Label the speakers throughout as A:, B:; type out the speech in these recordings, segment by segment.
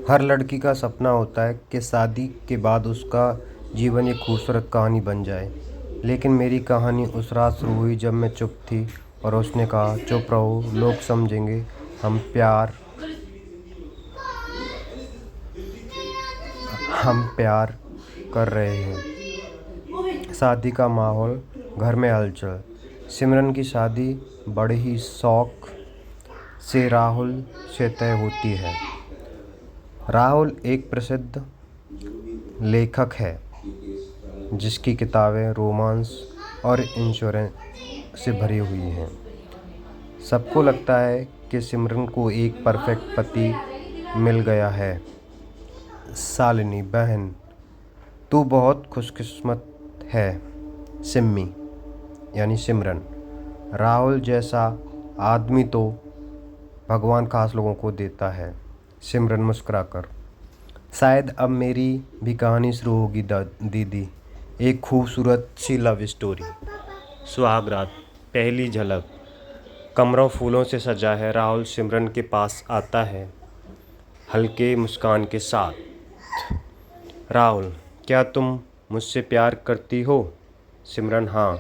A: हर लड़की का सपना होता है कि शादी के बाद उसका जीवन एक खूबसूरत कहानी बन जाए। लेकिन मेरी कहानी उस रात शुरू हुई जब मैं चुप थी और उसने कहा, चुप रहो, लोग समझेंगे हम प्यार हम प्यार कर रहे हैं। शादी का माहौल, घर में हलचल। सिमरन की शादी बड़े ही शौक से राहुल से तय होती है। राहुल एक प्रसिद्ध लेखक है जिसकी किताबें रोमांस और इंश्योरेंस से भरी हुई हैं। सबको लगता है कि सिमरन को एक परफेक्ट पति मिल गया है। शालिनी बहन, तू बहुत खुशकिस्मत है। सिम्मी यानी सिमरन, राहुल जैसा आदमी तो भगवान खास लोगों को देता है। सिमरन मुस्कुराकर, शायद अब मेरी भी कहानी शुरू होगी दीदी, एक खूबसूरत सी लव स्टोरी। सुहाग रात, पहली झलक। कमरा फूलों से सजा है। राहुल सिमरन के पास आता है हल्के मुस्कान के साथ। राहुल, क्या तुम मुझसे प्यार करती हो? सिमरन, हाँ।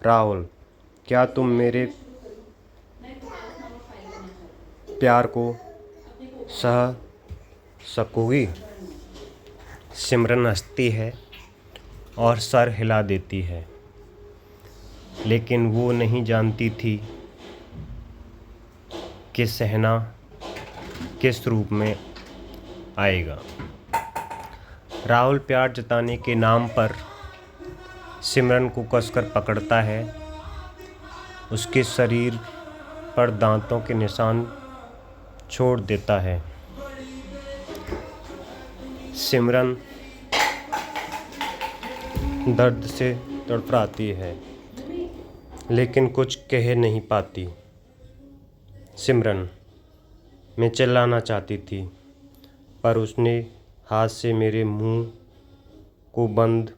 A: राहुल, क्या तुम मेरे प्यार को सह सकोगी? सिमरन हंसती है और सर हिला देती है, लेकिन वो नहीं जानती थी कि सहना किस रूप में आएगा। राहुल प्यार जताने के नाम पर सिमरन को कसकर पकड़ता है। उसके शरीर पर दांतों के निशान छोड़ देता है। सिमरन दर्द से तड़फड़ाती है, लेकिन कुछ कह नहीं पाती। सिमरन, मैं चिल्लाना चाहती थी, पर उसने हाथ से मेरे मुंह को बंद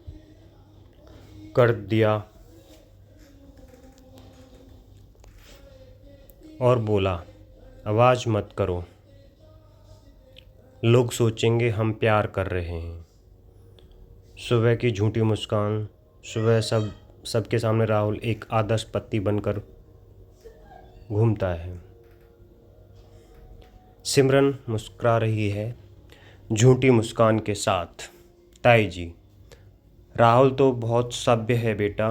A: कर दिया और बोला, आवाज़ मत करो, लोग सोचेंगे हम प्यार कर रहे हैं। सुबह की झूठी मुस्कान। सुबह सबके सामने राहुल एक आदर्श पति बनकर घूमता है। सिमरन मुस्कुरा रही है झूठी मुस्कान के साथ। ताई जी, राहुल तो बहुत सभ्य है बेटा,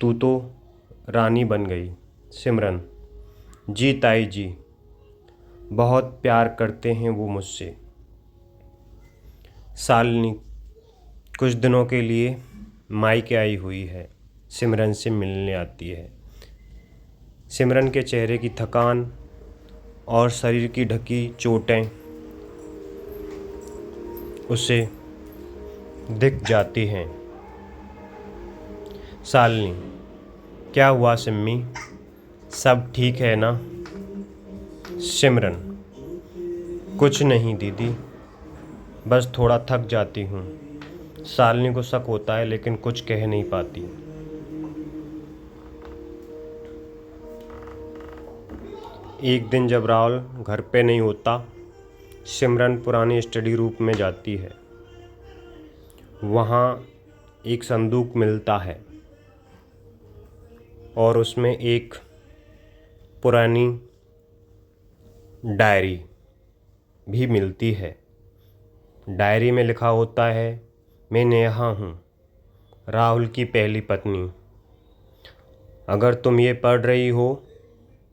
A: तू तो रानी बन गई। सिमरन, जी ताई जी, बहुत प्यार करते हैं वो मुझसे। शालिनी कुछ दिनों के लिए मायके आई हुई है। सिमरन से मिलने आती है। सिमरन के चेहरे की थकान और शरीर की ढकी चोटें उसे दिख जाती हैं। शालिनी, क्या हुआ सिम्मी, सब ठीक है ना? सिमरन, कुछ नहीं दीदी, बस थोड़ा थक जाती हूँ। शालिनी को शक होता है, लेकिन कुछ कह नहीं पाती। एक दिन जब राहुल घर पे नहीं होता, सिमरन पुरानी स्टडी रूम में जाती है। वहाँ एक संदूक मिलता है और उसमें एक पुरानी डायरी भी मिलती है। डायरी में लिखा होता है, मैं नेहा हूँ, राहुल की पहली पत्नी। अगर तुम ये पढ़ रही हो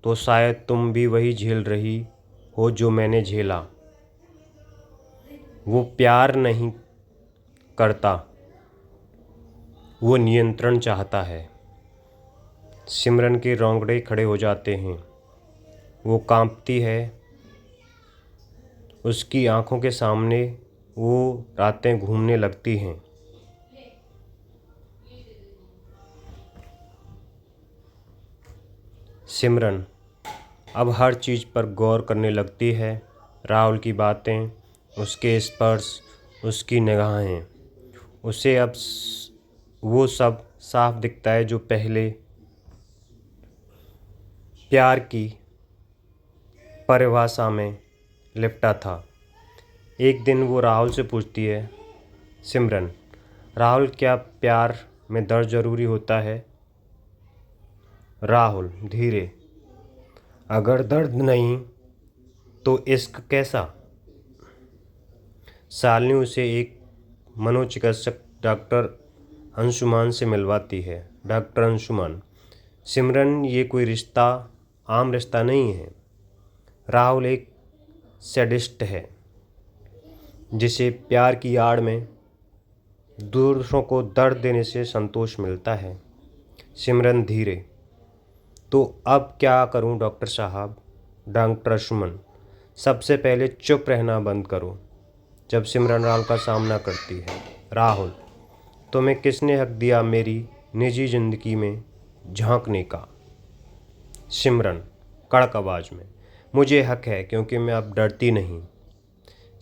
A: तो शायद तुम भी वही झेल रही हो जो मैंने झेला। वो प्यार नहीं करता, वो नियंत्रण चाहता है। सिमरन के रोंगटे खड़े हो जाते हैं। वो कांपती है। उसकी आंखों के सामने वो रातें घूमने लगती हैं। सिमरन अब हर चीज़ पर गौर करने लगती है। राहुल की बातें, उसके स्पर्श, उसकी निगाहें। उसे अब वो सब साफ दिखता है जो पहले प्यार की परिभाषा में लिपटा था। एक दिन वो राहुल से पूछती है, सिमरन, राहुल क्या प्यार में दर्द ज़रूरी होता है? राहुल धीरे, अगर दर्द नहीं तो इश्क कैसा? शालिनी उसे एक मनोचिकित्सक डॉक्टर अंशुमान से मिलवाती है। डॉक्टर अंशुमान, सिमरन, ये कोई रिश्ता आम रिश्ता नहीं है। राहुल एक सैडिस्ट है जिसे प्यार की आड़ में दूसरों को दर्द देने से संतोष मिलता है। सिमरन धीरे, तो अब क्या करूं डॉक्टर साहब? डॉक्टर अंशुमान, सबसे पहले चुप रहना बंद करो जब सिमरन राहुल का सामना करती है। राहुल, तुम्हें किसने हक दिया मेरी निजी ज़िंदगी में झांकने का? सिमरन कड़क आवाज़ में, मुझे हक है क्योंकि मैं अब डरती नहीं।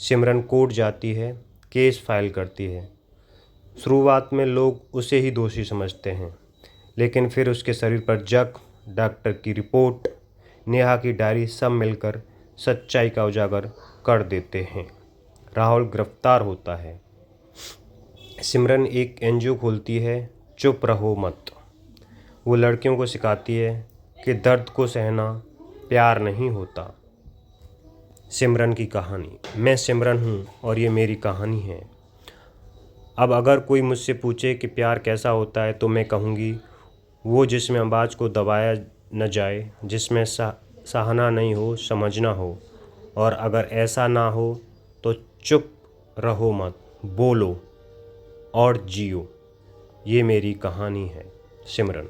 A: सिमरन कोर्ट जाती है, केस फाइल करती है। शुरुआत में लोग उसे ही दोषी समझते हैं, लेकिन फिर उसके शरीर पर जख्म, डॉक्टर की रिपोर्ट, नेहा की डायरी सब मिलकर सच्चाई का उजागर कर देते हैं। राहुल गिरफ्तार होता है। सिमरन एक एनजीओ खोलती है, चुप रहो मत। वो लड़कियों को सिखाती है कि दर्द को सहना प्यार नहीं होता। सिमरन की कहानी। मैं सिमरन हूँ और ये मेरी कहानी है। अब अगर कोई मुझसे पूछे कि प्यार कैसा होता है तो मैं कहूँगी, वो जिसमें आवाज़ को दबाया न जाए, जिसमें सहना नहीं हो, समझना हो, और अगर ऐसा ना हो तो चुप रहो मत, बोलो और जियो। ये मेरी कहानी है। सिमरन।